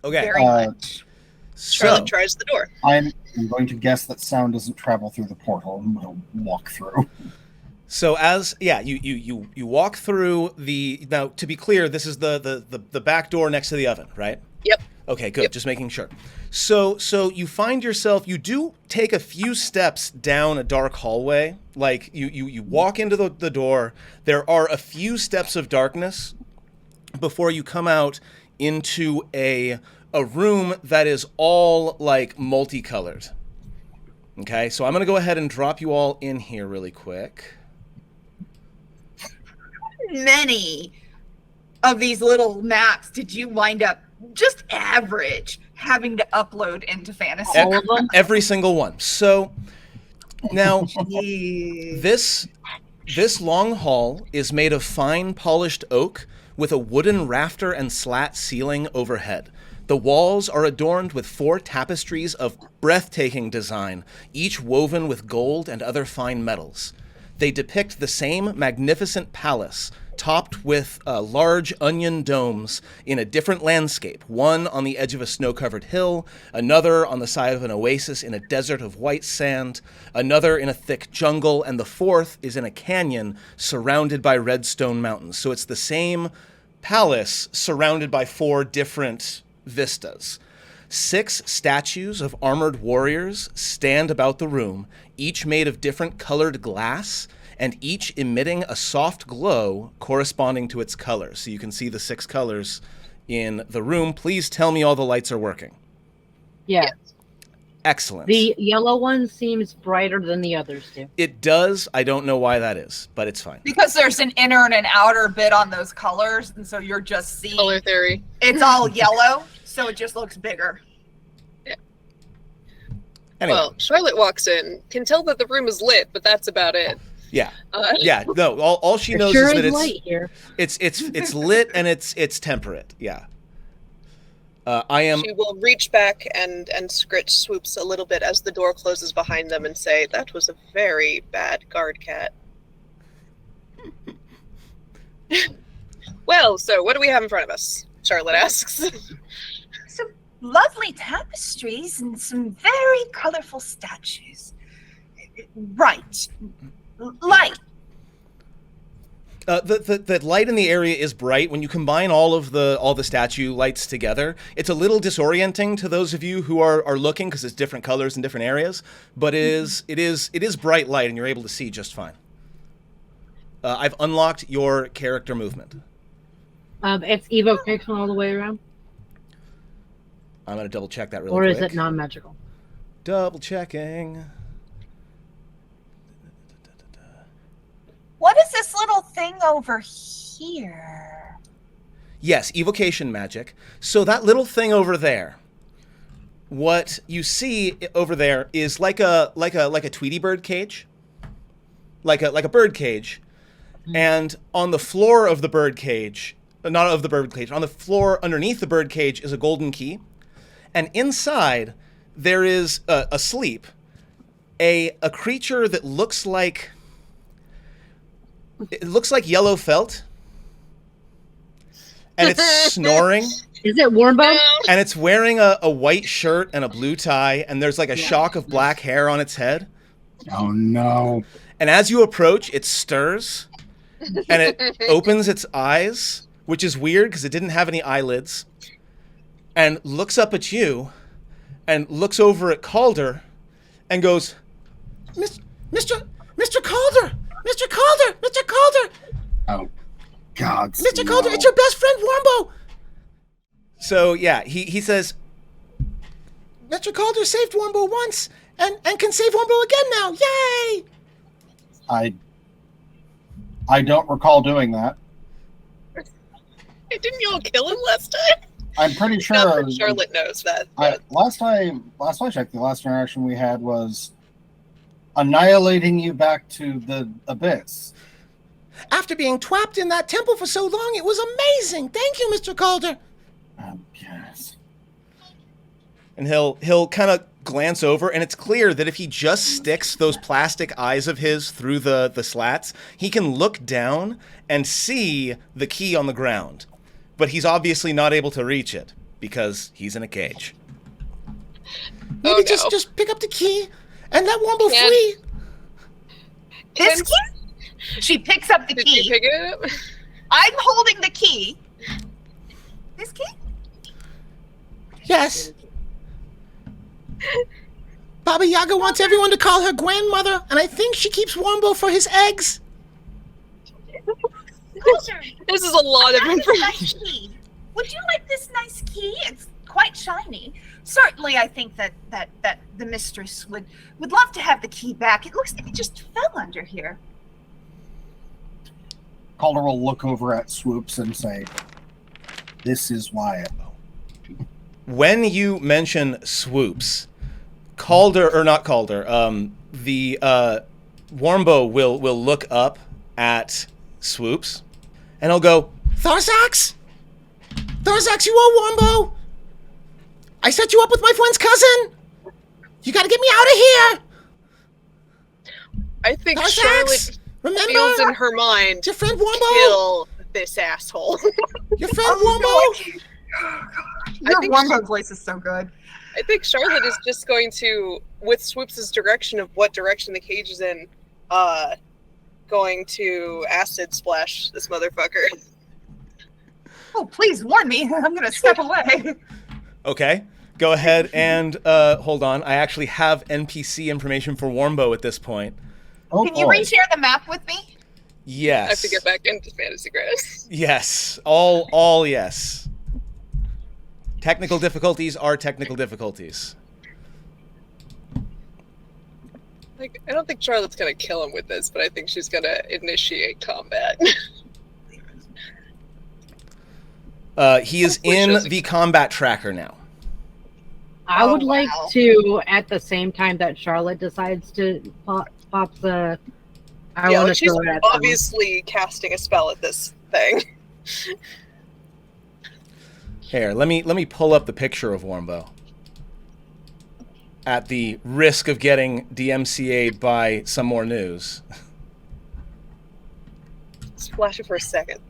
Okay. Very much. Charlotte So, tries the door. I'm going to guess that sound doesn't travel through the portal and we'll walk through. so as you walk through the now. To be clear, this is the back door next to the oven, right? Yep. Okay, good. Yep. Just making sure. So you find yourself. You do take a few steps down a dark hallway. Like you walk into the door. There are a few steps of darkness before you come out into a room that is all like multicolored. Okay, so I'm gonna go ahead and drop you all in here really quick. Many of these little maps did you wind up just average having to upload into Fantasy? All of them? Every single one. So now Jeez. this long hall is made of fine polished oak with a wooden rafter and slat ceiling overhead. The walls are adorned with 4 tapestries of breathtaking design, each woven with gold and other fine metals. They depict the same magnificent palace, topped with large onion domes in a different landscape, one on the edge of a snow-covered hill, another on the side of an oasis in a desert of white sand, another in a thick jungle, and the fourth is in a canyon surrounded by red stone mountains. So it's the same palace surrounded by 4 different vistas. 6 statues of armored warriors stand about the room, each made of different colored glass, and each emitting a soft glow corresponding to its color. So you can see the 6 colors in the room. Please tell me all the lights are working. Yeah. Excellent. The yellow one seems brighter than the others do. It does. I don't know why that is, but it's fine. Because there's an inner and an outer bit on those colors, and so you're just seeing Color theory. it's all yellow, so it just looks bigger. Anyway, Well, Charlotte walks in, can tell that the room is lit, but that's about it. yeah. Uh, Yeah, no, all she knows Sure is that is light here. it's lit and it's temperate. Yeah. I am She will reach back and Scritch swoops a little bit as the door closes behind them and say, "That was a very bad guard cat." Well, so what do we have in front of us? Charlotte asks. Some lovely tapestries and some very colorful statues. Right. Light. the light in the area is bright. When you combine all the statue lights together, it's a little disorienting to those of you who are looking because it's different colors in different areas. But it is bright light, and you're able to see just fine. I've unlocked your character movement. It's evocation all the way around? I'm gonna double check that really Or quick. is it non-magical? Double checking. What is this little thing over here? Yes, evocation magic. So that little thing over there, what you see over there is like a Tweety bird cage, like a bird cage, and on the floor of the bird cage, not of the bird cage, on the floor underneath the bird cage is a golden key, and inside there is asleep a creature that looks like yellow felt, and it's snoring. Is it Wormbone? And it's wearing a white shirt and a blue tie, and there's like a shock of black hair on its head. Oh no. And as you approach, it stirs, and it opens its eyes, which is weird because it didn't have any eyelids, and looks up at you, and looks over at Calder, and goes, Mr. Calder! Mr. Calder! Mr. Calder! Oh God. Mr. no. Calder, it's your best friend, Wormbo! So, yeah, he says, Mr. Calder saved Wormbo once, and can save Wormbo again now! Yay! I don't recall doing that. Hey, didn't you all kill him last time? I'm pretty sure. Not that Charlotte knows that. But Last I checked, the last interaction we had was annihilating you back to the abyss. After being trapped in that temple for so long, it was amazing! Thank you, Mr. Calder! Yes. And he'll kind of glance over, and it's clear that if he just sticks those plastic eyes of his through the slats, he can look down and see the key on the ground. But he's obviously not able to reach it. because he's in a cage. Oh, Maybe no. just pick up the key and let Wombo Can- free. This key? She picks up the Did key. you pick it up? I'm holding the key. This key? Yes. Baba Yaga wants everyone to call her grandmother, and I think she keeps Wombo for his eggs. This is a lot of Nice information. key. Would you like this nice key? It's quite shiny. Certainly, I think that the mistress would love to have the key back. It looks like it just fell under here. Calder will look over at Swoops and say, "This is why." When you mention Swoops, Calder, or not Calder, the Warmbo will look up at Swoops, and he'll go, Tharsax? Tharsax, you owe Wombo! I set you up with my friend's cousin! You gotta get me out of here! I think Tharsax! Charlotte Remember? feels in her mind Your friend to Wombo? kill this asshole. Your friend Oh, Wombo? Your think Wombo voice is so good. I think Charlotte is just going to, with Swoops' direction of what direction the cage is in, going to acid splash this motherfucker. Oh, please warn me. I'm going to step away. Okay. Go ahead and hold on. I actually have NPC information for Warmbo at this point. Oh, Can you boy. reshare the map with me? Yes. I have to get back into Fantasy Grass. Yes. All yes. Technical difficulties are technical difficulties. Like, I don't think Charlotte's gonna kill him with this, but I think she's gonna initiate combat. He is Hopefully she in doesn't- the combat tracker now. I would Oh, like wow. to, at the same time that Charlotte decides to pop the. I Yeah, want like to she's throw it at obviously casting a spell at this thing. Here, let me pull up the picture of Warmbo. At the risk of getting DMCA'd by some more news. Just flash it for a second.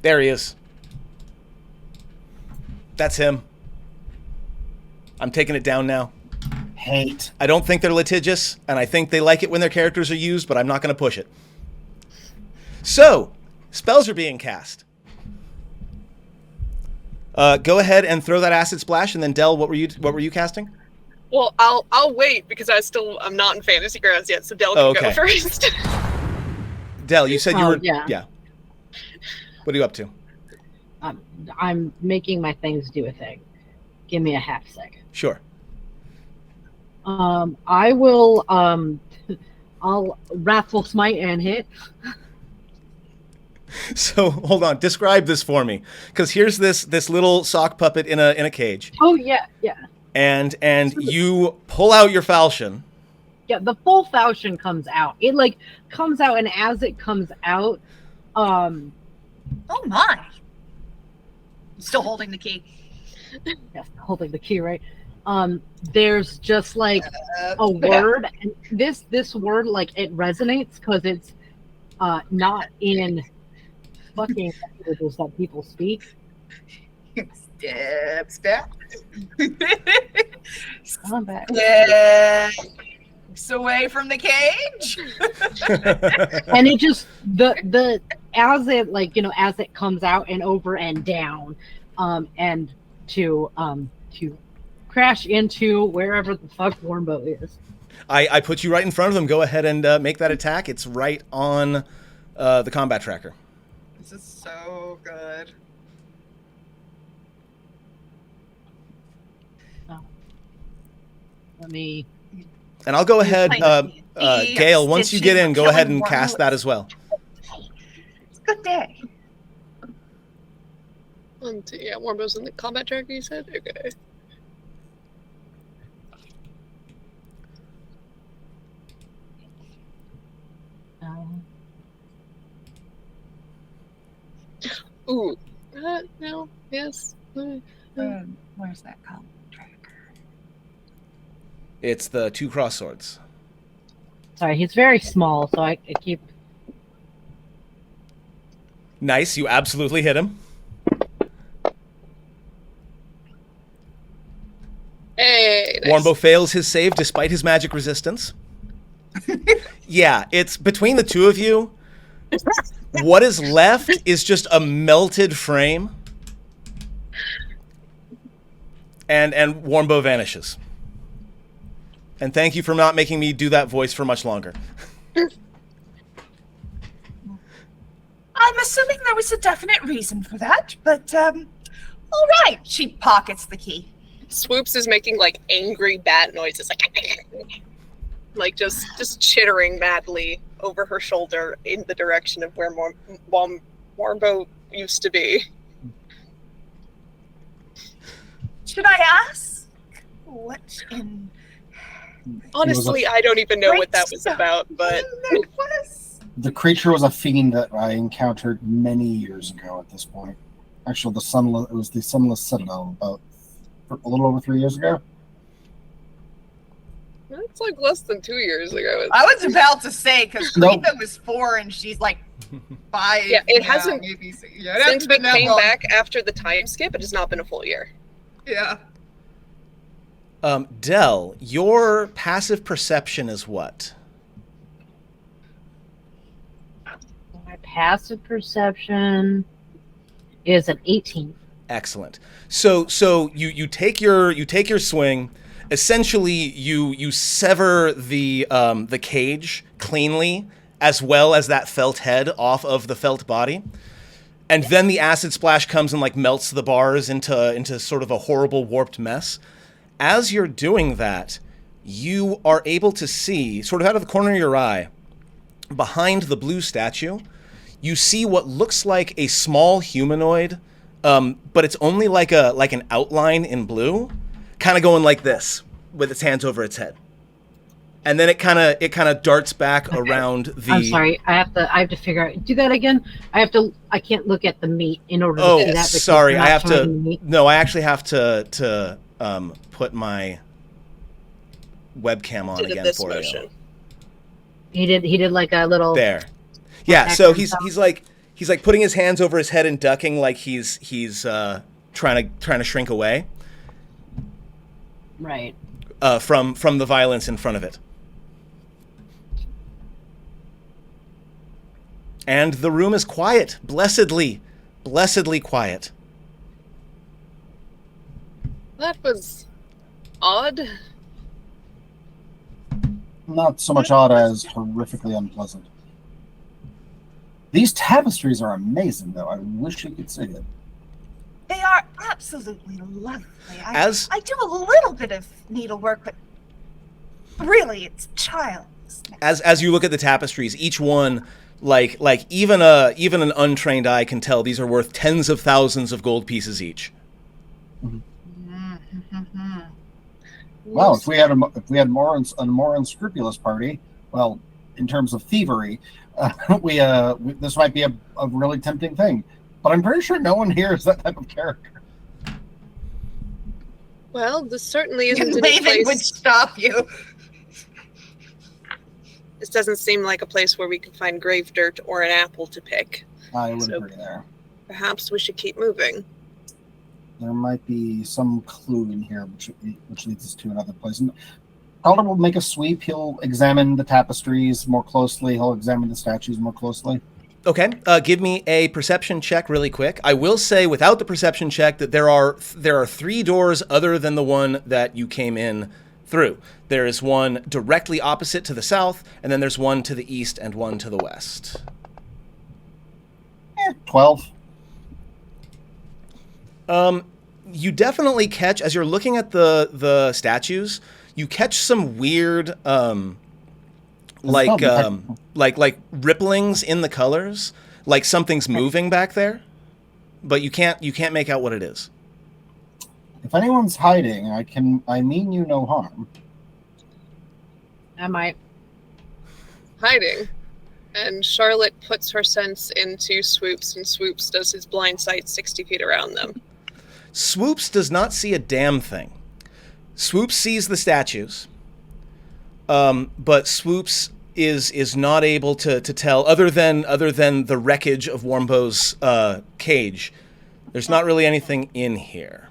There he is. That's him. I'm taking it down now. Hate. I don't think they're litigious, and I think they like it when their characters are used, but I'm not going to push it. So, spells are being cast. Go ahead and throw that acid splash, and then Del, what were you casting? Well, I'll wait because I'm not in Fantasy Grounds yet, so Del can Oh, go okay. first. Del, you said you Oh, were yeah. What are you up to? I'm making my things do a thing. Give me a half second. Sure. I will. I'll Wrathful Smite and hit. So hold on, describe this for me, because here's this little sock puppet in a cage, Oh yeah. and you pull out your falchion. Yeah, the full falchion comes out. It like comes out, and as it comes out, Oh, my. Still holding the key. yes, holding the key, right? There's just like Uh, a word, and this word like it resonates because it's not in fucking languages that people speak. Step. I'm back. Steps away from the cage. And it just the as it like as it comes out and over and down, and to crash into wherever the fuck Warmbo is. I put you right in front of them. Go ahead and make that attack. It's right on the combat tracker. This is so good. Let me. And I'll go ahead, playing the Gail, once you get in, go ahead and killing cast that as well. It's a good day. Yeah, Warmbo's in the combat tracker, you said? Okay. Ooh. No. Yes. Where's that column tracker? It's the 2 cross swords. Sorry, he's very small, so I keep. Nice, you absolutely hit him. Hey, nice. Warmbo fails his save despite his magic resistance. Yeah, it's between the two of you. What is left is just a melted frame. And Warmbo vanishes. And thank you for not making me do that voice for much longer. I'm assuming there was a definite reason for that, but all right. She pockets the key. Swoops is making like angry bat noises, like just chittering madly over her shoulder in the direction of where Warmbo used to be. Should I ask what in Honestly, I don't even know what that was about, but it was? The creature was a fiend that I encountered many years ago. At this point, actually, it was the Sunless Citadel about a little over 3 years ago. it's like less than 2 years ago. I was about to say because Nope. Rita was 4 and she's like 5. Yeah, it now, hasn't- maybe 6. Yeah, it Since hasn't we been that came long. back after the time skip, it has not been a full year. Yeah. Del, your passive perception is what? My passive perception is an 18. Excellent. So you take your swing. Essentially, you sever the cage cleanly, as well as that felt head off of the felt body, and then the acid splash comes and like melts the bars into sort of a horrible warped mess. As you're doing that, you are able to see, sort of out of the corner of your eye, behind the blue statue, you see what looks like a small humanoid, but it's only like an outline in blue, kind of going like this with its hands over its head, and then it kind of darts back around the. I'm sorry. I have to figure out. Do that again. I can't look at the meat in order to Oh, see that. because sorry. I'm I not have showing to. the meat. No, I actually have to put my webcam on Did again this for motion. you. He did like a little. There. Yeah. back So and he's stuff. he's like putting his hands over his head and ducking like he's trying to shrink away Right. from the violence in front of it. And the room is quiet, blessedly quiet. That was odd. Not so much odd as horrifically unpleasant. These tapestries are amazing, though. I wish you could see it. They are absolutely lovely. As- I do a little bit of needlework, but really, it's child's. As you look at the tapestries, each one, like even an untrained eye can tell these are worth tens of thousands of gold pieces each. Well, if we had a more unscrupulous party, well, in terms of thievery, this might be a really tempting thing. But I'm pretty sure no one here is that type of character. Well, this certainly isn't any Maven would place. stop you. This doesn't seem like a place where we can find grave dirt or an apple to pick. I would So- agree there. Perhaps we should keep moving. There might be some clue in here which leads us to another place. And Calder will make a sweep. He'll examine the tapestries more closely. He'll examine the statues more closely. Okay, give me a perception check really quick. I will say, without the perception check, that there are 3 doors other than the one that you came in through. There is one directly opposite to the south, and then there's one to the east and one to the west. 12. You definitely catch, as you're looking at the statues, you catch some weird like ripplings in the colors, like something's moving back there, but you can't make out what it is. If anyone's hiding, I mean you no harm. I might. Hiding. And Charlotte puts her sense into Swoops, and Swoops does his blind sight 60 feet around them. Swoops does not see a damn thing. Swoops sees the statues, but Swoops is not able to tell, other than the wreckage of Warmbow's cage. There's not really anything in here.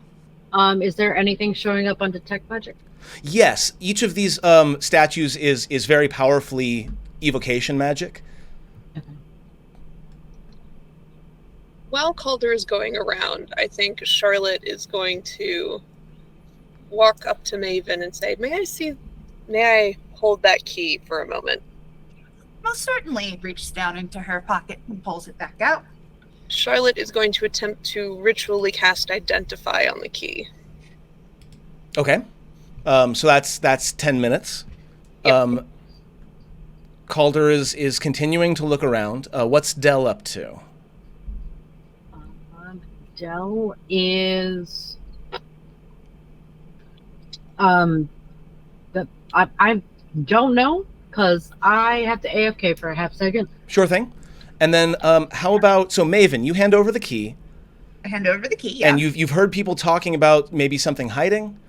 Is there anything showing up on detect magic? Yes, each of these statues is very powerfully evocation magic. While Calder is going around, I think Charlotte is going to walk up to Maven and say, may I hold that key for a moment? Most certainly reaches down into her pocket and pulls it back out. Charlotte is going to attempt to ritually cast Identify on the key. Okay. So that's 10 minutes. Yep. Calder is continuing to look around. What's Dell up to? Dell is I don't know because I have to AFK for a half second. Sure thing. And then how about, so Maven, you hand over the key. I hand over the key, yeah. And you've heard people talking about maybe something hiding.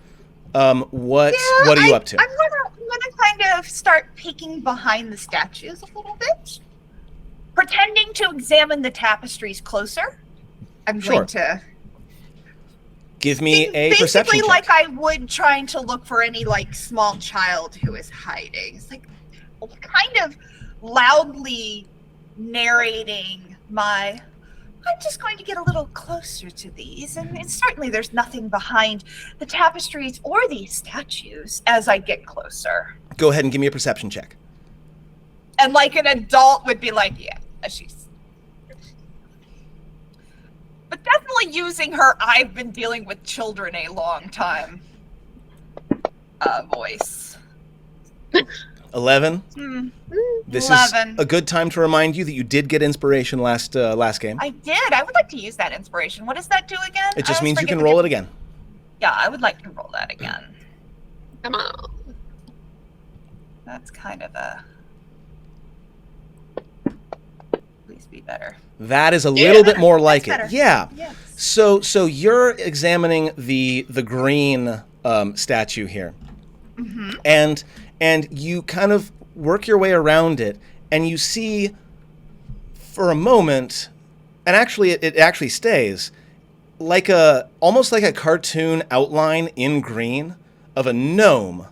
What are you up to? I'm gonna kind of start peeking behind the statues a little bit, pretending to examine the tapestries closer. I'm going to give me a perception basically check. like I would, trying to look for any like small child who is hiding. It's like kind of loudly narrating I'm just going to get a little closer to these, and certainly there's nothing behind the tapestries or these statues as I get closer. Go ahead and give me a perception check. And like an adult would be like, yeah, she's... But definitely using her I've been dealing with children a long time voice. 11. This 11. is a good time to remind you that you did get inspiration last game. I did. I would like to use that inspiration. What does that do again? It just means you can roll it again. Yeah, I would like to roll that again. Come on. That's kind of a... Please be better. That is a little bit more like it. Better. Yeah. Yes. So you're examining the green statue here. Mm-hmm. And you kind of work your way around it, and you see for a moment, and actually it actually stays, almost like a cartoon outline in green of a gnome,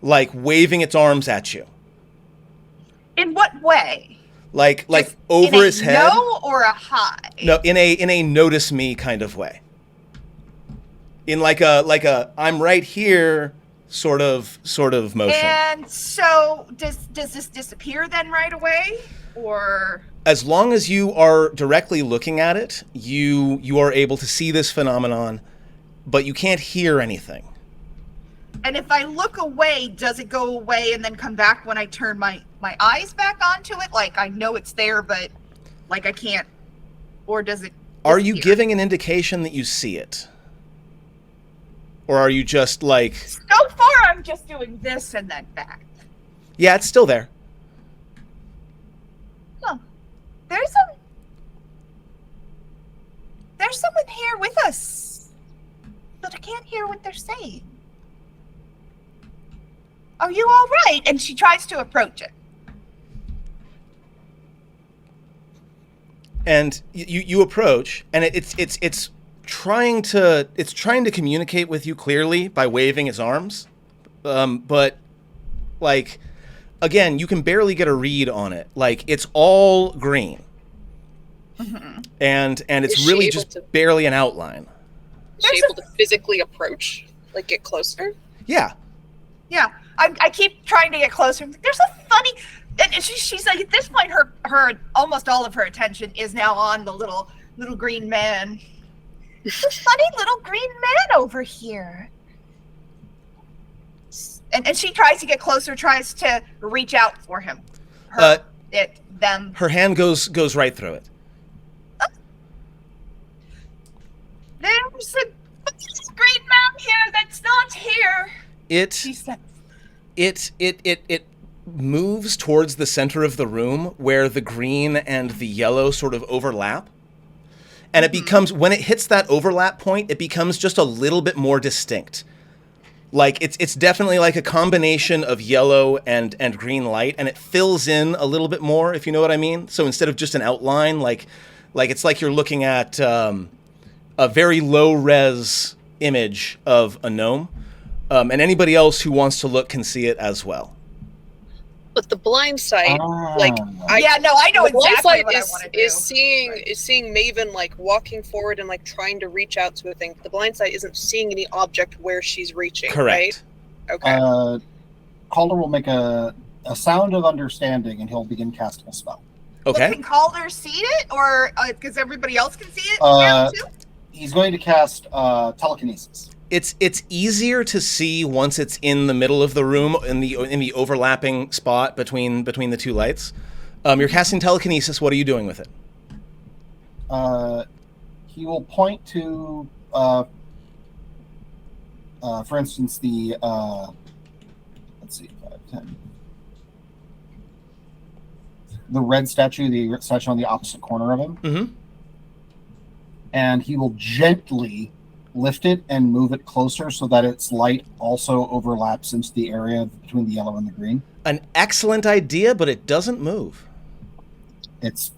like waving its arms at you. In what way? Like Just over his head. No or a hi? No, in a notice me kind of way. In like a I'm right here sort of motion. And so does this disappear then right away, or? As long as you are directly looking at it, you are able to see this phenomenon, but you can't hear anything. And if I look away, does it go away and then come back when I turn my eyes back onto it? Like I know it's there, but like I can't, or does it disappear? Are you giving an indication that you see it? Or are you just like... So far, I'm just doing this and then back. Yeah, it's still there. Huh. There's someone here with us, but I can't hear what they're saying. Are you all right? And she tries to approach it. And you approach, and it's trying to communicate with you clearly by waving its arms, but like again, you can barely get a read on it. Like it's all green, and it's really just barely an outline. Is she able to physically approach, like get closer? Yeah. I keep trying to get closer. There's a funny, and she's like, at this point, her almost all of her attention is now on the little green man. There's a funny little green man over here. And she tries to get closer, tries to reach out for him. Her hand goes right through it. There's a green man here that's not here. She says. It moves towards the center of the room where the green and the yellow sort of overlap. And it becomes, when it hits that overlap point, it becomes just a little bit more distinct. Like it's definitely like a combination of yellow and green light, and it fills in a little bit more, if you know what I mean. So instead of just an outline, like it's like you're looking at a very low res image of a gnome, and anybody else who wants to look can see it as well. But the blind sight, like yeah, no, I know the blind exactly sight what I want to do. is seeing Maven like walking forward and like trying to reach out to a thing. The blind sight isn't seeing any object where she's reaching. Correct. Right? Okay. Calder will make a sound of understanding, and he'll begin casting a spell. Okay. Well, can Calder see it, or because everybody else can see it now too? He's going to cast telekinesis. It's easier to see once it's in the middle of the room in the overlapping spot between the two lights. You're casting telekinesis. What are you doing with it? He will point to, for instance, the let's see, 5, 10. The red statue, the statue on the opposite corner of him, Mm-hmm. and he will gently lift it and move it closer so that its light also overlaps into the area between the yellow and the green. An excellent idea, but it doesn't move. It's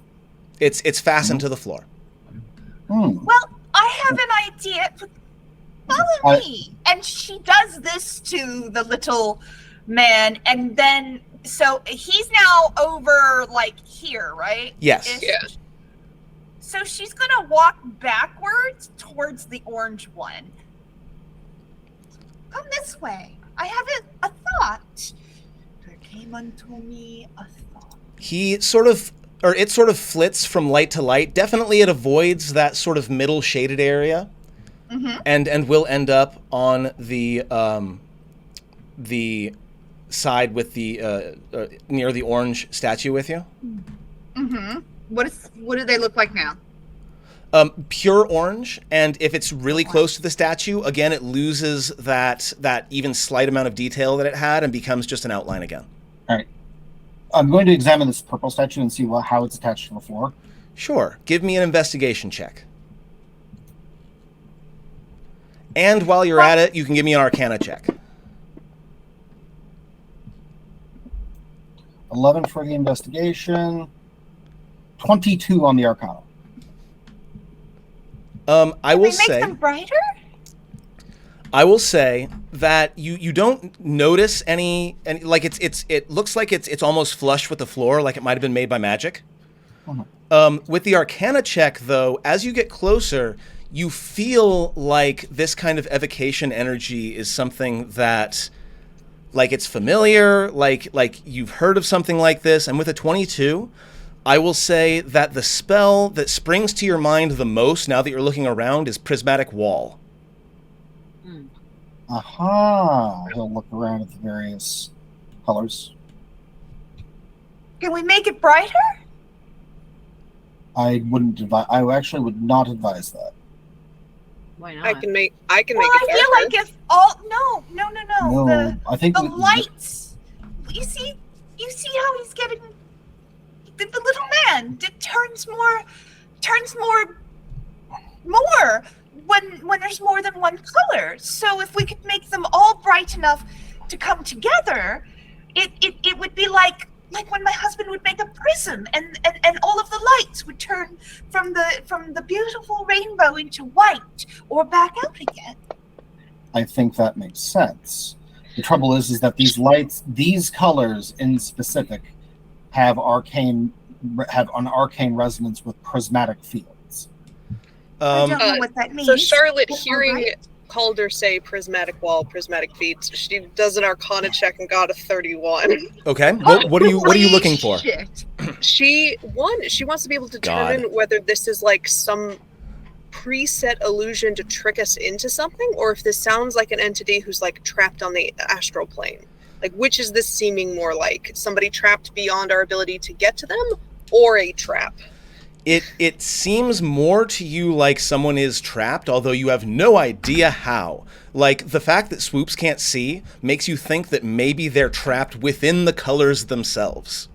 fastened to the floor. Well, I have an idea. Follow me. And she does this to the little man, and then so he's now over like here, right? Yes. Yeah. So she's gonna walk backwards towards the orange one. Come this way. I have a thought. There came unto me a thought. It sort of flits from light to light. Definitely it avoids that sort of middle shaded area. Mm-hmm. And will end up on the side with the near the orange statue with you. Mm-hmm. What do they look like now? Pure orange, and if it's really close to the statue, again, it loses that even slight amount of detail that it had and becomes just an outline again. All right. I'm going to examine this purple statue and see how it's attached to the floor. Sure. Give me an investigation check. And while you're at it, you can give me an Arcana check. 11 for the investigation. 22 on the Arcana. I will Make say them brighter? I will say that you don't notice any like it looks like it's almost flush with the floor, like it might have been made by magic. With the Arcana check, though, as you get closer, you feel like this kind of evocation energy is something that, like, it's familiar, like you've heard of something like this. And with a 22, I will say that the spell that springs to your mind the most now that you're looking around is Prismatic Wall. Aha! He'll look around at the various colors. Can we make it brighter? I wouldn't advise. I actually would not advise that. Why not? I can make Well, it I darker. feel like if all no. No, I think The lights. You see how he's getting the little man. It turns more when there's more than one color. So if we could make them all bright enough to come together, it would be like when my husband would make a prism and all of the lights would turn from the beautiful rainbow into white or back out again. I think that makes sense. The trouble is that these lights, these colors in specific, have an arcane resonance with prismatic fields. I don't know what that means. So Charlotte, But hearing alright. Calder say prismatic wall, prismatic feet, she does an Arcana check and got a 31. Okay. What are you Holy looking for? shit. She wants to be able to determine whether this is like some preset illusion to trick us into something, or if this sounds like an entity who's like trapped on the astral plane. Like, which is this seeming more like? Somebody trapped beyond our ability to get to them, or a trap? It seems more to you like someone is trapped, although you have no idea how. Like, the fact that Swoops can't see makes you think that maybe they're trapped within the colors themselves.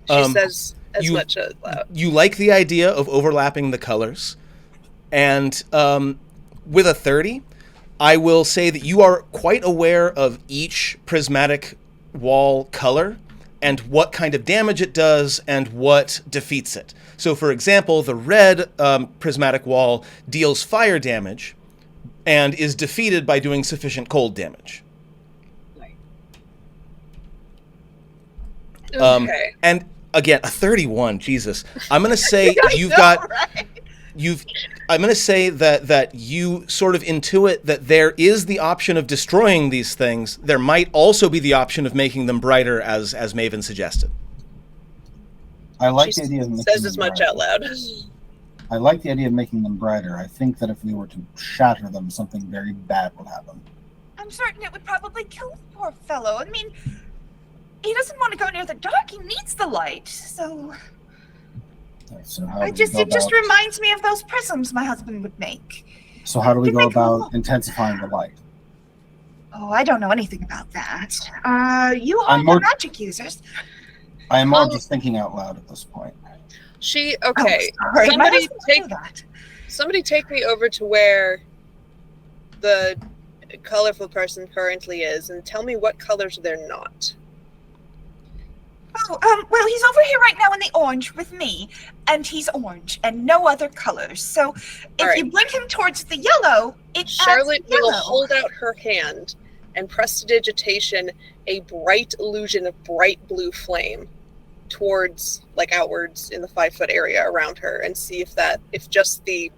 She says as much as loud. You like the idea of overlapping the colors, and with a 30, I will say that you are quite aware of each prismatic wall color and what kind of damage it does and what defeats it. So, for example, the red prismatic wall deals fire damage and is defeated by doing sufficient cold damage. Okay. And again, a 31, Jesus. I'm going to say I'm going to say that you sort of intuit that there is the option of destroying these things. There might also be the option of making them brighter, as Maven suggested. I like She the idea of making says them as much brighter. out loud. I like the idea of making them brighter. I think that if we were to shatter them, something very bad would happen. I'm certain it would probably kill the poor fellow. I mean, he doesn't want to go near the dark. He needs the light. So So how do we it go just about, reminds me of those prisms my husband would make. so how do we to go make them about look- intensifying the light? Oh, I don't know anything about that. You are I'm the more- magic users. I am more just thinking out loud at this point. Okay. Oh, sorry. My Somebody husband would take do that. Somebody take me over to where the colorful person currently is and tell me what colors they're not. Oh, well, he's over here right now in the orange with me, and he's orange and no other colors. So if Alright. you bring him towards the yellow, it Charlotte adds will yellow. hold out her hand and prestidigitation a bright illusion of bright blue flame towards, like, outwards in the 5-foot area around her, and see if just the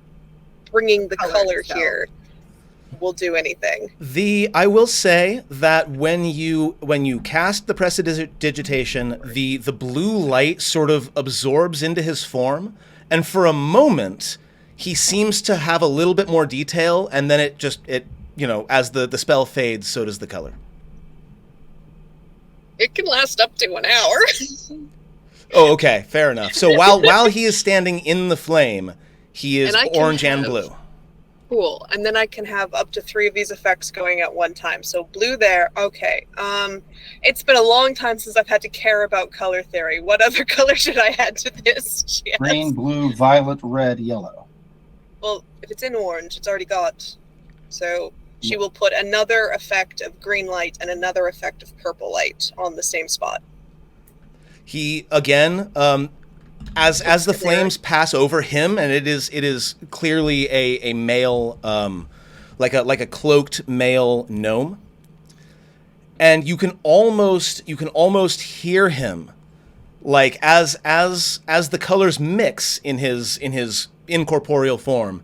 bringing the Color color itself. here will do anything. I will say that when you cast the prestidigitation, the blue light sort of absorbs into his form, and for a moment he seems to have a little bit more detail, and then it as the spell fades, so does the color. It can last up to an hour. Oh, okay, fair enough. So while he is standing in the flame, he is And I can orange and have- blue. Cool. And then I can have up to 3 of these effects going at one time. So blue there. Okay. It's been a long time since I've had to care about color theory. What other color should I add to this? She asks. Green, blue, violet, red, yellow. Well, if it's in orange, it's already got. So she will put another effect of green light and another effect of purple light on the same spot. He again, as the flames pass over him, and it is clearly a male, like a cloaked male gnome, and you can almost hear him, like as the colors mix in his incorporeal form.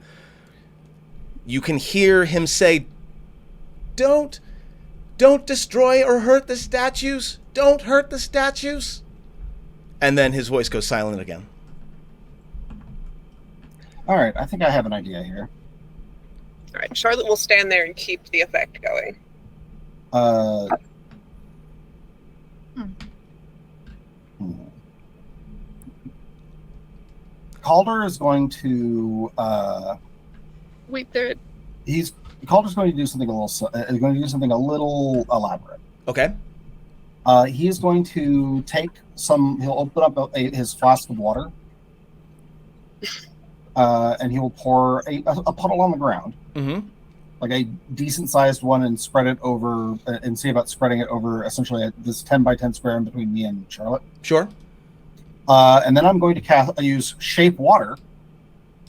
You can hear him say, "Don't destroy or hurt the statues. Don't hurt the statues." And then his voice goes silent again. All right, I think I have an idea here. All right. Charlotte will stand there and keep the effect going. Calder is going to Wait, there. Calder's going to do something a little elaborate. Okay. He is going to take some. He'll open up his flask of water, and he will pour a puddle on the ground, Mm-hmm. like a decent-sized one, and spread it over, and see about spreading it over essentially this 10 by 10 square in between me and Charlotte. Sure. And then I'm going to use shape water,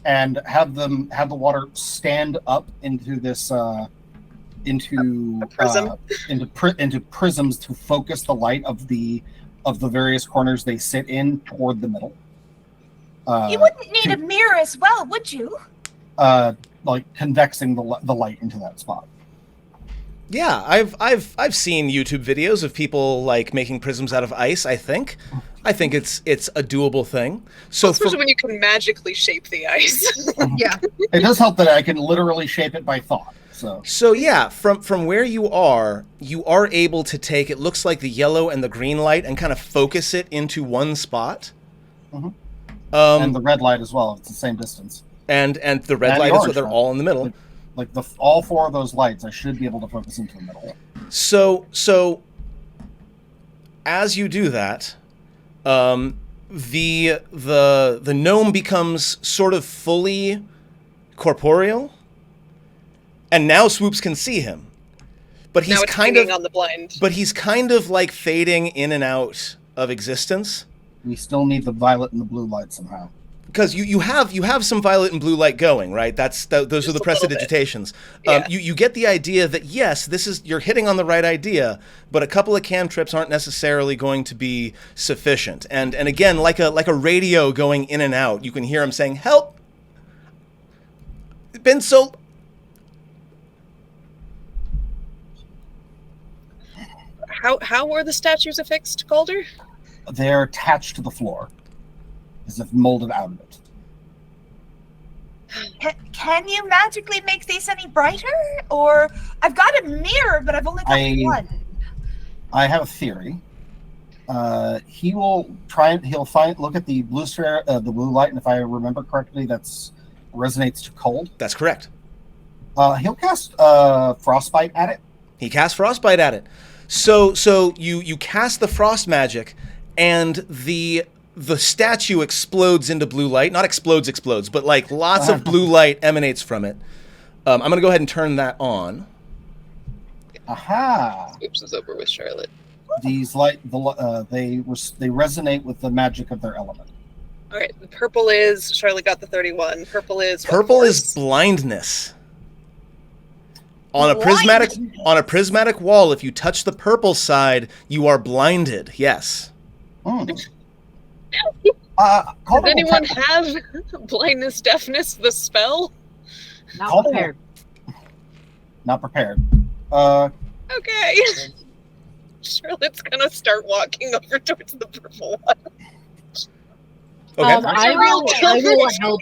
and have the water stand up into this into prism? into prisms to focus the light of the various corners they sit in toward the middle. You wouldn't need a mirror as well, would you? Like convexing the light into that spot. Yeah, I've seen YouTube videos of people like making prisms out of ice. I think it's a doable thing. So Especially when you can magically shape the ice. Yeah. It does help that I can literally shape it by thought. So yeah, from where you are able to take, it looks like the yellow and the green light, and kind of focus it into one spot. Mhm. And the red light as well. It's the same distance. And the red And the light is orange what they're light. all in the middle. Like all 4 of those lights, I should be able to focus into the middle. So as you do that, the gnome becomes sort of fully corporeal, And now Swoops can see him. But he's Now it's kind hanging of on the blind. But he's kind of like fading in and out of existence. We still need the violet and the blue light somehow. Because you have some violet and blue light going, right? Those are Just the a little bit. prestidigitations. Yeah. You get the idea that yes, you're hitting on the right idea, but a couple of cantrips aren't necessarily going to be sufficient. And again, like a radio going in and out, you can hear him saying, "Help! It's been so." How were the statues affixed, Calder? They're attached to the floor, as if molded out of it. Can you magically make these any brighter? Or I've got a mirror, but I've only got one. I have a theory. He will try and look at the blue sphere, the blue light, and if I remember correctly, that's resonates to cold. That's correct. He'll cast frostbite at it. He casts frostbite at it. So you cast the frost magic, and the statue explodes into blue light. Not explodes, but like lots of blue light emanates from it. I'm going to go ahead and turn that on. Aha! Oops, is over with Charlotte. These they resonate with the magic of their element. All right, the purple is Charlotte got the 31. Purple is what Purple is force? blindness. On a prismatic wall, if you touch the purple side, you are blinded. Yes. Does anyone have blindness, deafness, the spell? Not prepared. Not prepared. Okay. Charlotte's gonna start walking over towards the purple one. Okay. I will help.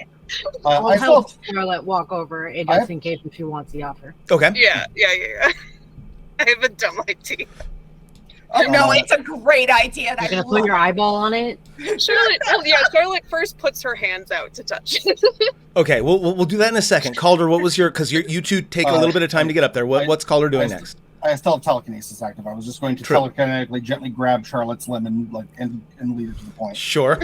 I'll I help still, Charlotte walk over just in case if she wants the offer. Okay. Yeah. I have a dumb idea. Oh no, it's a great idea. You're gonna put your eyeball on it. Charlotte first puts her hands out to touch it. Okay, we'll do that in a second. Calder, what was because you two take a little bit of time to get up there. What's Calder doing next? I still have telekinesis active. I was just going to telekinetically gently grab Charlotte's limb and lead her to the point. Sure.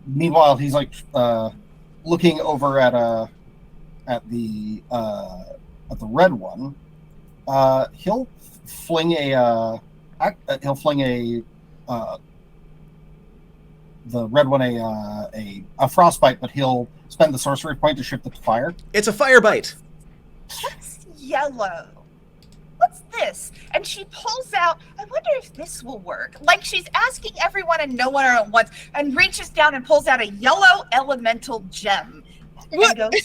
Meanwhile, he's like looking over at the red one. He'll fling the red one a frostbite, but he'll spend the sorcery point to shift it to fire. It's a fire bite. What's yellow? What's this? And she pulls out, I wonder if this will work. Like she's asking everyone and no one at once, and reaches down and pulls out a yellow elemental gem. What? And goes,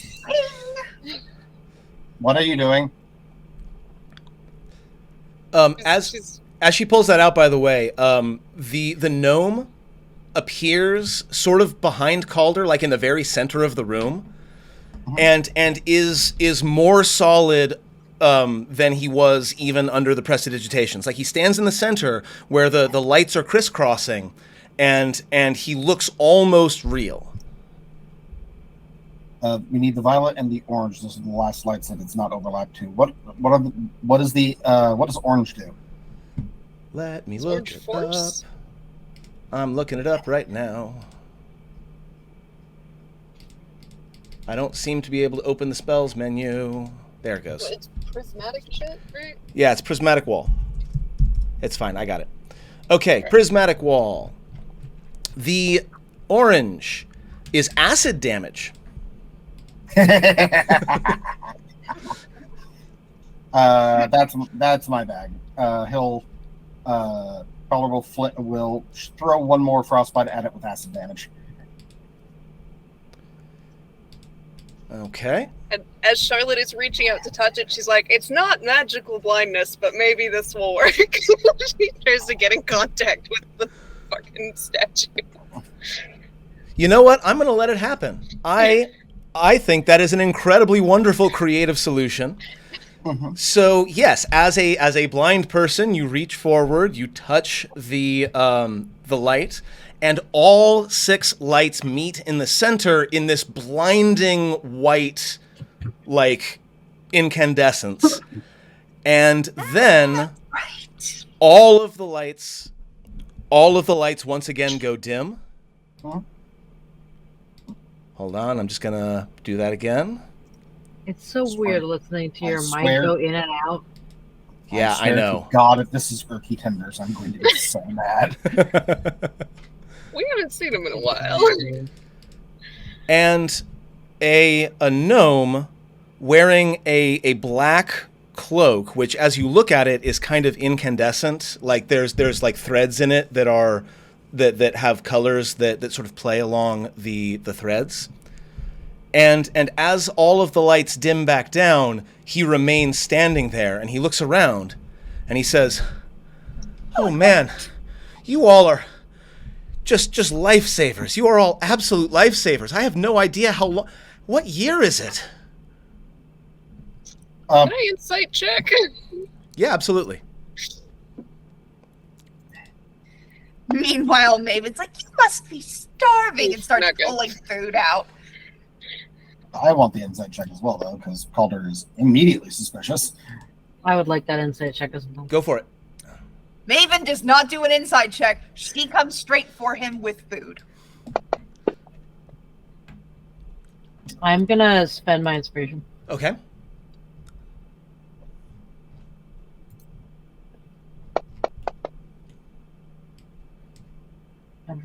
"Bing." What are you doing? As she pulls that out, by the way, the gnome appears sort of behind Calder, like in the very center of the room, and is more solid than he was even under the prestidigitations. Like he stands in the center where the lights are crisscrossing, and he looks almost real. We need the violet and the orange. Those are the last lights that it's not overlapped to. What does orange do? Let me Is look orange it force? up. I'm looking it up right now. I don't seem to be able to open the spells menu. There it goes. What, it's prismatic shit, right? Yeah, it's prismatic wall. It's fine, I got it. Okay, prismatic wall. The orange is acid damage. That's my bag. He'll Collar will throw one more frostbite at it with acid damage. Okay. And as Charlotte is reaching out to touch it, she's like, "It's not magical blindness, but maybe this will work." She tries to get in contact with the fucking statue. You know what? I'm going to let it happen. I think that is an incredibly wonderful creative solution. Mm-hmm. So yes, as a blind person, you reach forward, you touch the light, and all 6 lights meet in the center in this blinding white, like, incandescence. And then Right. all of the lights once again go dim. Mhm. Hold on, I'm just gonna do that again. It's so weird listening to I your swear. mic go in and out. Yeah, I swear to know. God, if this is Erky Tenders, I'm going to be so mad. We haven't seen him in a while. And a gnome wearing a black cloak, which as you look at it is kind of incandescent. Like there's like threads in it that are that have colors that sort of play along the threads. And as all of the lights dim back down, he remains standing there and he looks around and he says, "Oh man, you all are just lifesavers. You are all absolute lifesavers. I have no idea how long. What year is it?" Can I insight check? Yeah, absolutely. Meanwhile, Maven's like, you must be starving, and starts Not good. pulling food out. I want the insight check as well, though, because Calder is immediately suspicious. I would like that insight check as well. Go for it. Maven does not do an inside check. She comes straight for him with food. I'm gonna spend my inspiration. Okay.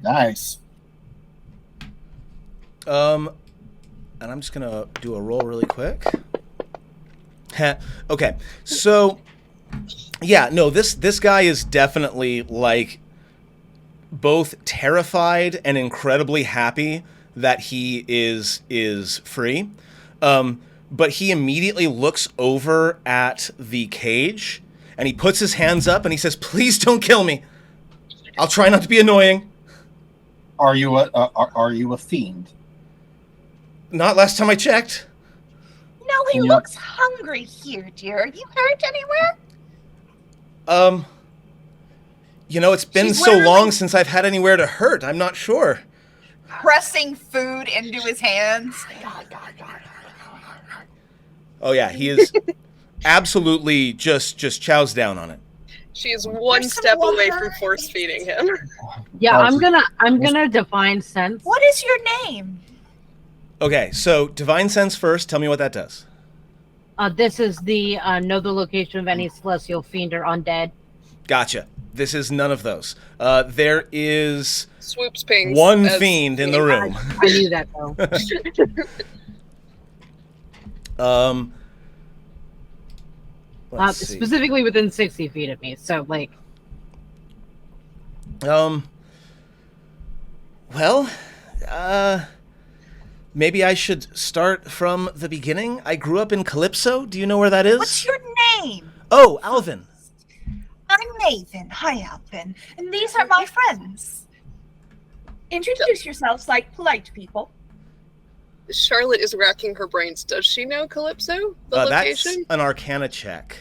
Nice. And I'm just gonna do a roll really quick. Okay, so yeah, no, this guy is definitely like both terrified and incredibly happy that he is free. But he immediately looks over at the cage and he puts his hands up and he says, "Please don't kill me. I'll try not to be annoying." Are you a fiend? Not last time I checked. No, he Yep. looks hungry here, dear. Are you hurt anywhere? It's been She's so literally- long since I've had anywhere to hurt. I'm not sure. Pressing food into his hands. Oh yeah, he is absolutely just chows down on it. She is one There's some step away water. from force feeding him. Yeah, Oh, I'm gonna divine sense. What is your name? Okay, so divine sense first. Tell me what that does. This is the know the location of any celestial fiend or undead. Gotcha. This is none of those. There is Swoops pings. one as- fiend in the room. I knew that though. Let's see. Specifically within 60 feet of me. So like, Well, maybe I should start from the beginning. I grew up in Calypso. Do you know where that is? What's your name? Oh, Alvin. I'm Maven. Hi, Alvin. And these are my friends. Introduce yourselves like polite people. Charlotte is racking her brains. Does she know Calypso? The That's location? an Arcana check.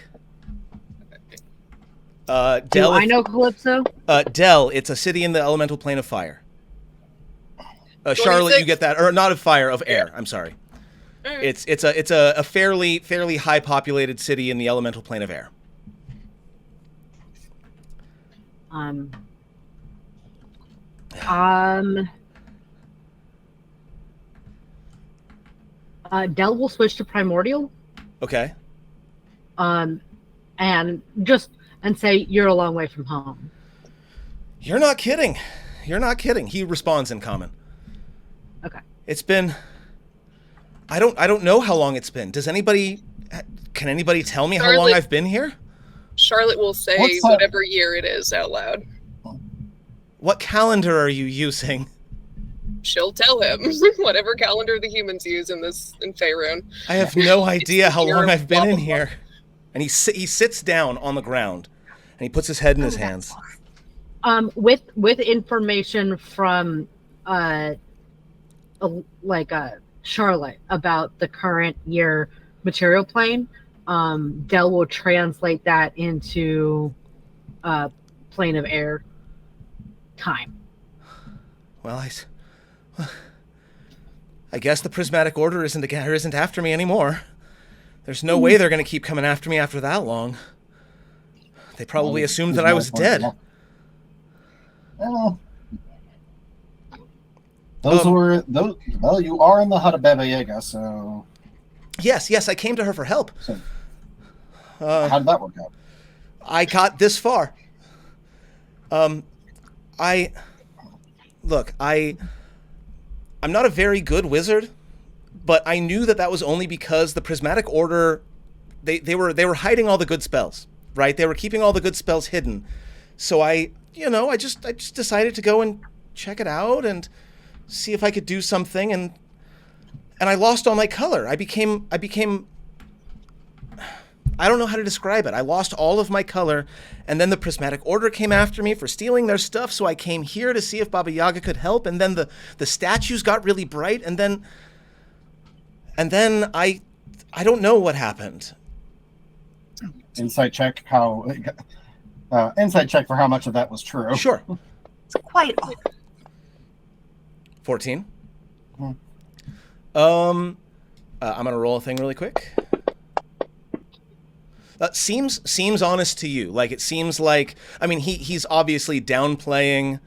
do Del, I know Calypso? Del, it's a city in the elemental plane of fire. Charlotte, 26? you get that, or not of fire, of air. I'm sorry. Alright. It's a fairly high populated city in the elemental plane of air. Del will switch to primordial. Okay. And say you're a long way from home. You're not kidding. You're not kidding. He responds in common. Okay. It's been. I don't know how long it's been. Can anybody tell me how long Charlotte- I've been here? Charlotte will say What's that? whatever year it is out loud. What calendar are you using? She'll tell him whatever calendar the humans use in Faerun. I have no idea how year long of I've been blah, in blah, here. And he sits down on the ground, and he puts his head in his hands. With information from Charlotte about the current year material plane, Del will translate that into plane of air time. Well, I guess the Prismatic Order isn't after me anymore. There's no way they're going to keep coming after me after that long. They probably assumed that I was dead. Well, those were those. Well, you are in the hut of Baba Yaga, so Yes, I came to her for help. So, how did that work out? I got this far. I look, I'm not a very good wizard, but I knew that was only because the Prismatic Order, they were hiding all the good spells, right? They were keeping all the good spells hidden. So I just decided to go and check it out and see if I could do something, and I lost all my color. I became I don't know how to describe it. I lost all of my color, and then the Prismatic Order came after me for stealing their stuff, so I came here to see if Baba Yaga could help, and then the statues got really bright, and then I don't know what happened. Insight check for how much of that was true. Sure. It's quite odd. 14. I'm gonna roll a thing really quick. Seems honest to you. Like, it seems like, I mean, he's obviously downplaying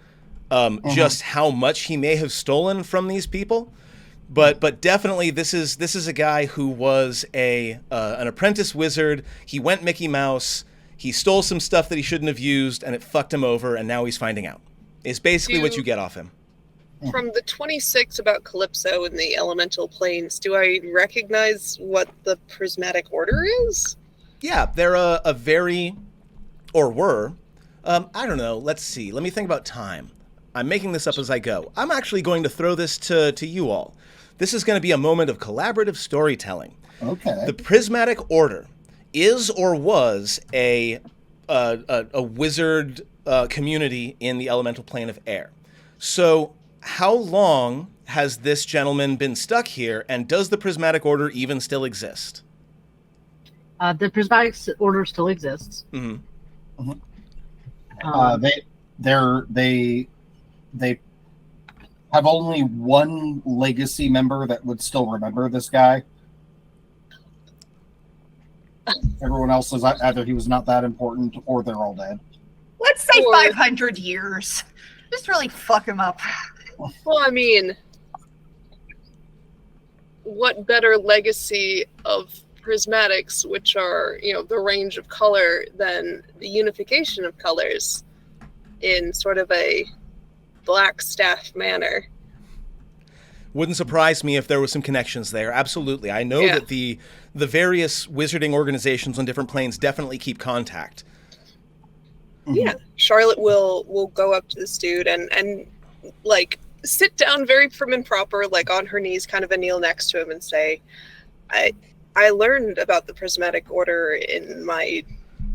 just how much he may have stolen from these people, but definitely this is a guy who was an apprentice wizard. He went Mickey Mouse. He stole some stuff that he shouldn't have used, and it fucked him over, and now he's finding out. Is basically what you get off him. From the 26 about Calypso and the elemental planes, do I recognize what the Prismatic Order is? Yeah, they're a very, or were, I don't know, let's see. Let me think about time. I'm making this up as I go. I'm actually going to throw this to you all. This is going to be a moment of collaborative storytelling. Okay. The Prismatic Order is or was a wizard community in the elemental plane of air. So how long has this gentleman been stuck here, and does the Prismatic Order even still exist? The Prismatic Order still exists. Mm-hmm. They have only one legacy member that would still remember this guy. Everyone else is either he was not that important or they're all dead. Let's say Or- 500 years. Just really fuck him up. Well, I mean, what better legacy of prismatics, which are, the range of color, than the unification of colors in sort of a black staff manner? Wouldn't surprise me if there was some connections there. Absolutely. I know that the various wizarding organizations on different planes definitely keep contact. Yeah. Charlotte will go up to this dude and like sit down very prim and proper, like on her knees, kind of a kneel next to him, and say, I learned about the Prismatic Order in my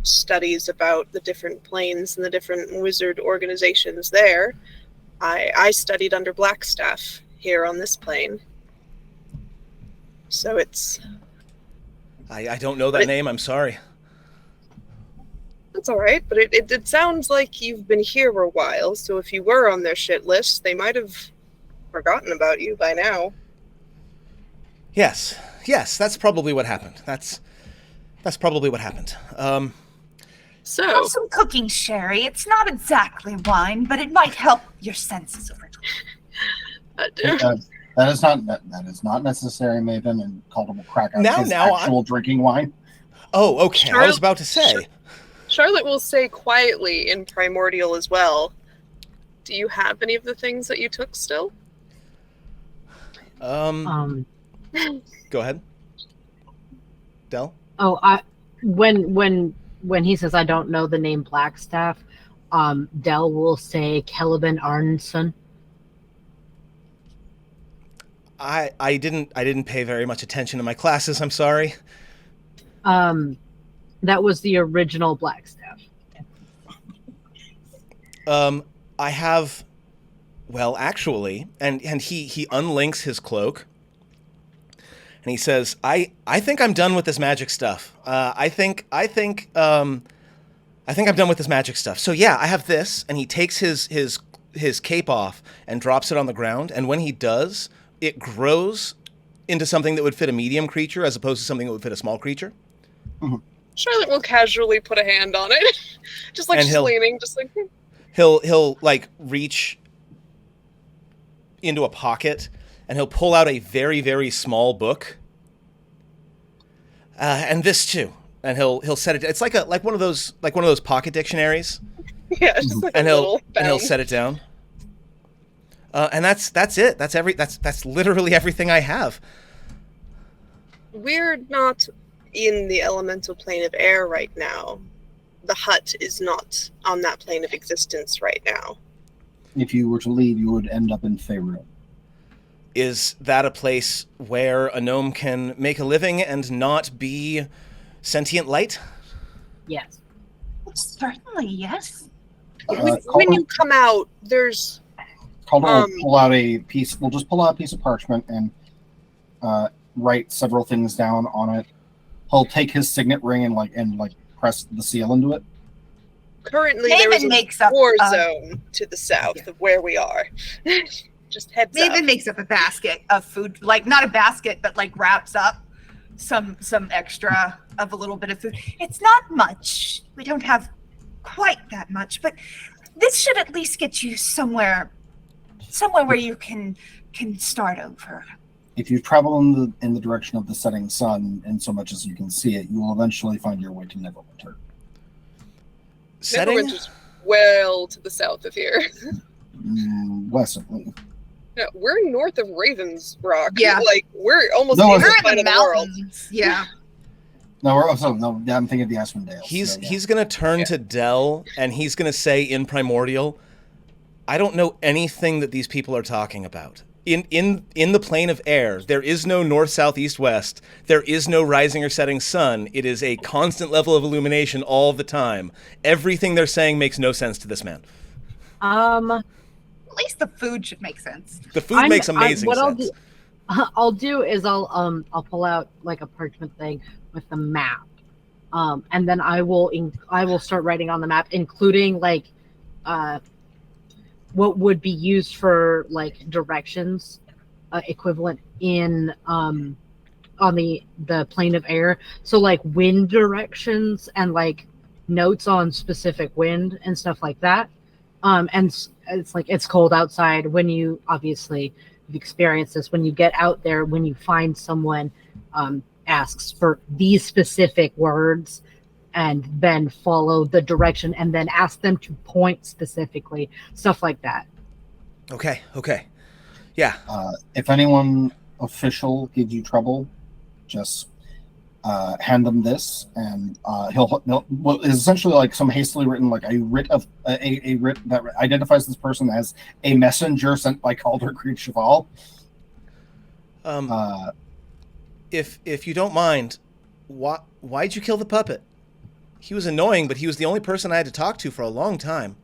studies about the different planes and the different wizard organizations there. I studied under Blackstaff here on this plane. So it's... I don't know that name, I'm sorry. That's all right, but it sounds like you've been here a while, so if you were on their shit list, they might have forgotten about you by now. Yes, that's probably what happened. That's probably what happened. So, Have some cooking sherry. It's not exactly wine, but it might help your senses a little. That is not necessary, Maven, and Calder will crack out his Now actual drinking wine. Oh, okay. I was about to say. Charlotte will say quietly in Primordial as well, do you have any of the things that you took still? Go ahead. Del? Oh, when he says I don't know the name Blackstaff, Del will say Caliban Arnson. I didn't pay very much attention to my classes, I'm sorry. That was the original Blackstaff. I have, well, actually, and he unlinks his cloak, and he says, I think I'm done with this magic stuff. I think I'm done with this magic stuff. So yeah, I have this, and he takes his cape off and drops it on the ground, and when he does, it grows into something that would fit a medium creature as opposed to something that would fit a small creature. Mm-hmm. Charlotte will casually put a hand on it, just like she's leaning, just like. He'll like reach into a pocket and he'll pull out a very, very small book, And this too. And he'll set it. It's like one of those pocket dictionaries. Yeah, it's just like And a little he'll bound. set it down. And that's it. That's literally everything I have. We're not in the elemental plane of air right now. The hut is not on that plane of existence right now. If you were to leave, you would end up in Faerun. Is that a place where a gnome can make a living and not be sentient light? Yes. Certainly, yes. When you come out, there's Calder will pull out a piece. We'll just pull out a piece of parchment and write several things down on it. He'll take his signet ring and press the seal into it. currently Maven there is makes a up, war zone to the south of where we are. Just heads up. Maven makes up a basket of food, like not a basket, but like wraps up some extra of a little bit of food. It's not much. We don't have quite that much, but this should at least get you somewhere where you can start over. If you travel in the direction of the setting sun, in so much as you can see it, you will eventually find your way to Neverwinter. Setting? Neverwinter's well to the south of here. Westernly. Yeah, we're north of Ravens Rock. Yeah. Like we're almost No, the We're other in side the of the world. mountains. Yeah. No, I'm thinking of the Aspen Dales. He's gonna turn to Dell and he's gonna say in Primordial, I don't know anything that these people are talking about. In the plane of air, there is no north, south, east, west. There is no rising or setting sun. It is a constant level of illumination all the time. Everything they're saying makes no sense to this man. At least the food should make sense. The food makes amazing sense. I'll do is I'll pull out like a parchment thing with the map, and then I will start writing on the map, including like what would be used for like directions equivalent in on the plane of air. So like wind directions and like notes on specific wind and stuff like that. And it's like it's cold outside. When you obviously you've experienced this, when you get out there, when you find someone asks for these specific words, and then follow the direction and then ask them to point specifically, stuff like that. Okay. Yeah. If anyone official gives you trouble, just hand them this, and he'll it's essentially like some hastily written like a writ that identifies this person as a messenger sent by Calder Creed Cheval. If you don't mind, why'd you kill the puppet? He was annoying, but he was the only person I had to talk to for a long time.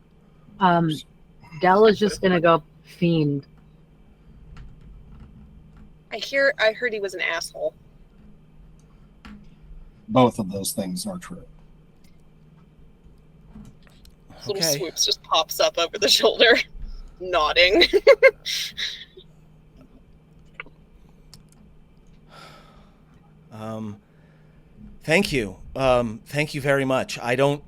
Dell is just gonna go fiend. I heard he was an asshole. Both of those things are true. Little Okay. Swoops just pops up over the shoulder, nodding. Thank you. Thank you very much. I don't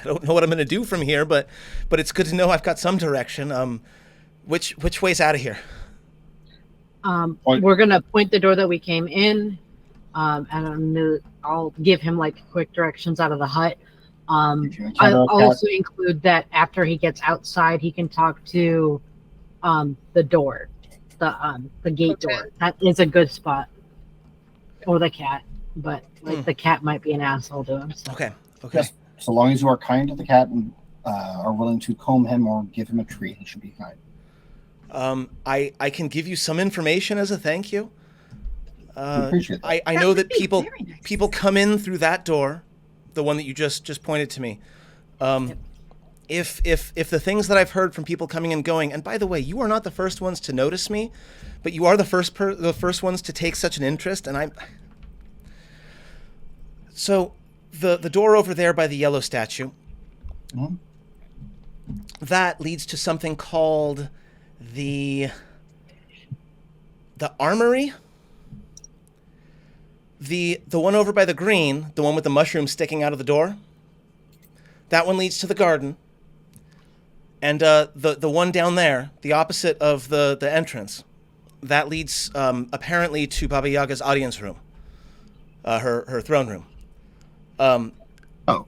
know what I'm going to do from here, but it's good to know I've got some direction. Which way's out of here? We're gonna point the door that we came in, and I'll give him like quick directions out of the hut. I'll also include that after he gets outside, he can talk to the door, the gate door. That is a good spot. Or the cat, but like the cat might be an asshole to him. So. Okay. Yes, so long as you are kind to the cat and are willing to comb him or give him a treat, he should be kind. I can give you some information as a thank you. We appreciate that. I know that would be people very nice. people come in through that door, the one that you just pointed to me. If the things that I've heard from people coming and going, and by the way, you are not the first ones to notice me, but you are the first ones to take such an interest, and So the door over there by the yellow statue, that leads to something called the armory. The one over by the green, the one with the mushroom sticking out of the door, that one leads to the garden. And the one down there, the opposite of the entrance, that leads apparently to Baba Yaga's audience room. her throne room. Oh,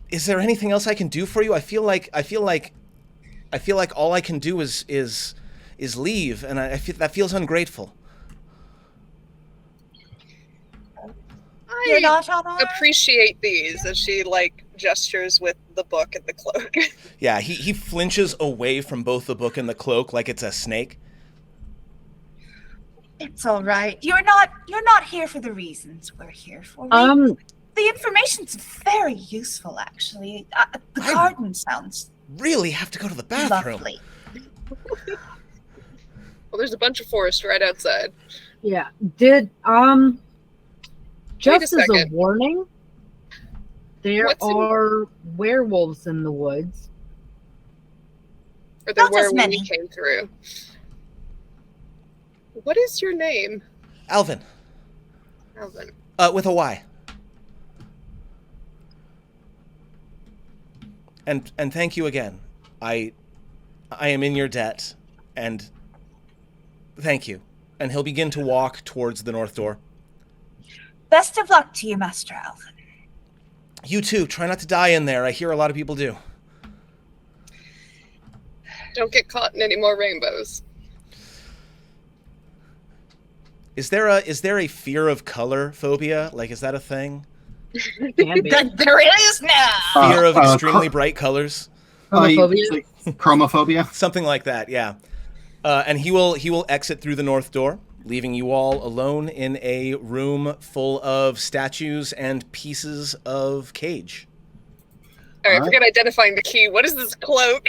Is there anything else I can do for you? I feel like all I can do is leave, and I feel that feels ungrateful. You're I not on our... appreciate these as she like gestures with the book and the cloak. Yeah, he flinches away from both the book and the cloak like it's a snake. It's all right. You're not here for the reasons we're here for. The information's very useful, actually. The garden sounds Really have to go to the bathroom. lovely. Well, there's a bunch of forest right outside. Yeah. Did just as a second. warning, there What's in- are werewolves in the woods. Or there Not as were when many. we came through. What is your name, Alvin, Alvin? with a Y. And thank you again. I am in your debt, and thank you. And he'll begin to walk towards the north door. Best of luck to you, Master Alvin. You too. Try not to die in there. I hear a lot of people do. Don't get caught in any more rainbows. Is there a fear of color phobia? Like, is that a thing? Can be. There is now. Fear of extremely bright colors? Chromophobia? Chromophobia. Something like that, yeah. And he will exit through the north door, leaving you all alone in a room full of statues and pieces of cage. All right, All right. forget identifying the key. What is this cloak?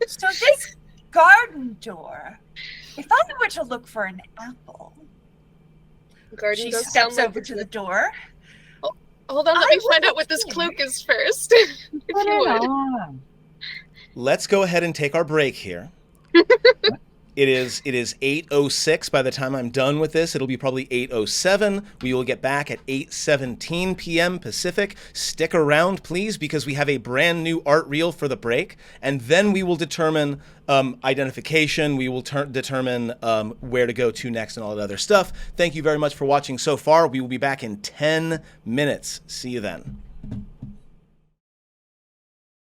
So this garden door, if I were to look for an apple, Garden she does sound steps like over to the door. Hold on, let I me would find out look what this here. cloak is first. If Put you it would. on. Let's go ahead and take our break here. It is 8:06 by the time I'm done with this. It'll be probably 8:07. We will get back at 8:17 p.m. Pacific. Stick around, please, because we have a brand new art reel for the break, and then we will determine identification. We will determine where to go to next and all that other stuff. Thank you very much for watching so far. We will be back in 10 minutes. See you then.